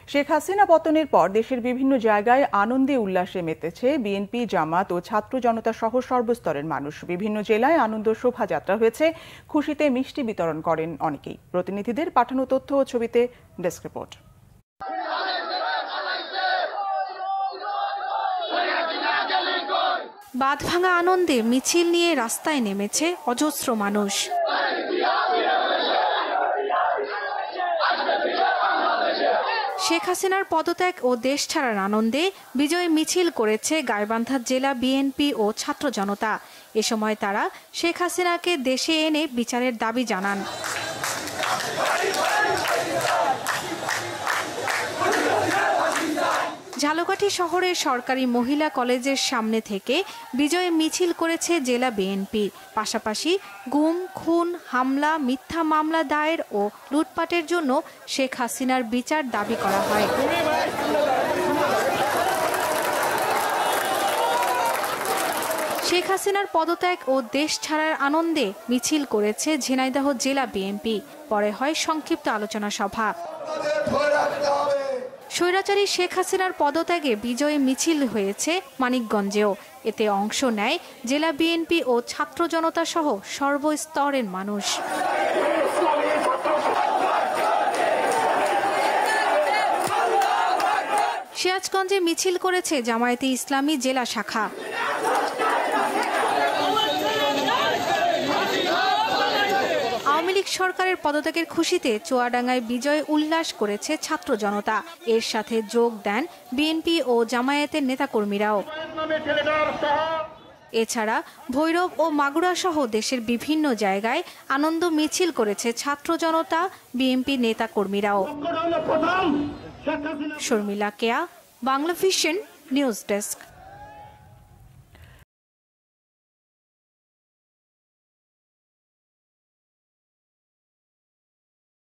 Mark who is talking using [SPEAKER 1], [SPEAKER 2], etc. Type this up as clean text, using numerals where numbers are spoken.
[SPEAKER 1] শেখ হাসিনা পতনের পর দেশের বিভিন্ন জায়গায় আনন্দে উল্লাসে মেতেছে বিএনপি, জামাত ও ছাত্র জনতা সহ সর্বস্তরের মানুষ। বিভিন্ন জেলায় আনন্দ শোভাযাত্রা হয়েছে, খুশিতে মিষ্টি বিতরণ করেন অনেকেই। প্রতিনিধিদের পাঠানো তথ্য ও ছবিতে ডেস্ক রিপোর্ট।
[SPEAKER 2] বাঁধভাঙা আনন্দে মিছিল নিয়ে রাস্তায় নেমেছে অজস্র মানুষ। শেখ হাসিনার পদত্যাগ ও দেশ ছাড়ার আনন্দে বিজয় মিছিল করেছে গাইবান্ধা জেলা বিএনপি ও ছাত্র জনতা। এ সময় তারা শেখ হাসিনাকে দেশে এনে বিচারের দাবি জানান। ঝালকাঠি শহরের সরকারি মহিলা কলেজের সামনে থেকে বিজয় মিছিল করেছে জেলা বিএনপি। পাশাপাশি গুম, খুন, হামলা, মিথ্যা মামলা দায়ের ও লুটপাটের জন্য শেখ হাসিনার বিচার দাবি করা হয়। শেখ হাসিনার পদত্যাগ ও দেশ ছাড়ার আনন্দে মিছিল করেছে ঝিনাইদহ জেলা বিএনপি। পরে হয় সংক্ষিপ্ত আলোচনা সভা। স্বৈরাচারী শেখ হাসিনার পদত্যাগে বিজয় মিছিল হয়েছে মানিকগঞ্জেও। এতে অংশ নেয় জেলা বিএনপি ও ছাত্র জনতা সহ সর্বস্তরের মানুষ। সিরাজগঞ্জে মিছিল করেছে জামায়াতে ইসলামী জেলা শাখা। আওয়ামী লীগ সরকারের পদত্যাগের খুশিতে চুয়াডাঙ্গায় বিজয় উল্লাস করেছে ছাত্র জনতা। এর সাথে যোগ দেন বিএনপি ও জামায়াতের নেতাকর্মীরাও। এছাড়া ভৈরব ও মাগুরা সহ দেশের বিভিন্ন জায়গায় আনন্দ মিছিল করেছে ছাত্র জনতা, বিএনপি নেতাকর্মীরাও। শর্মিলা কেয়া, বাংলা ভিশন নিউজ ডেস্ক।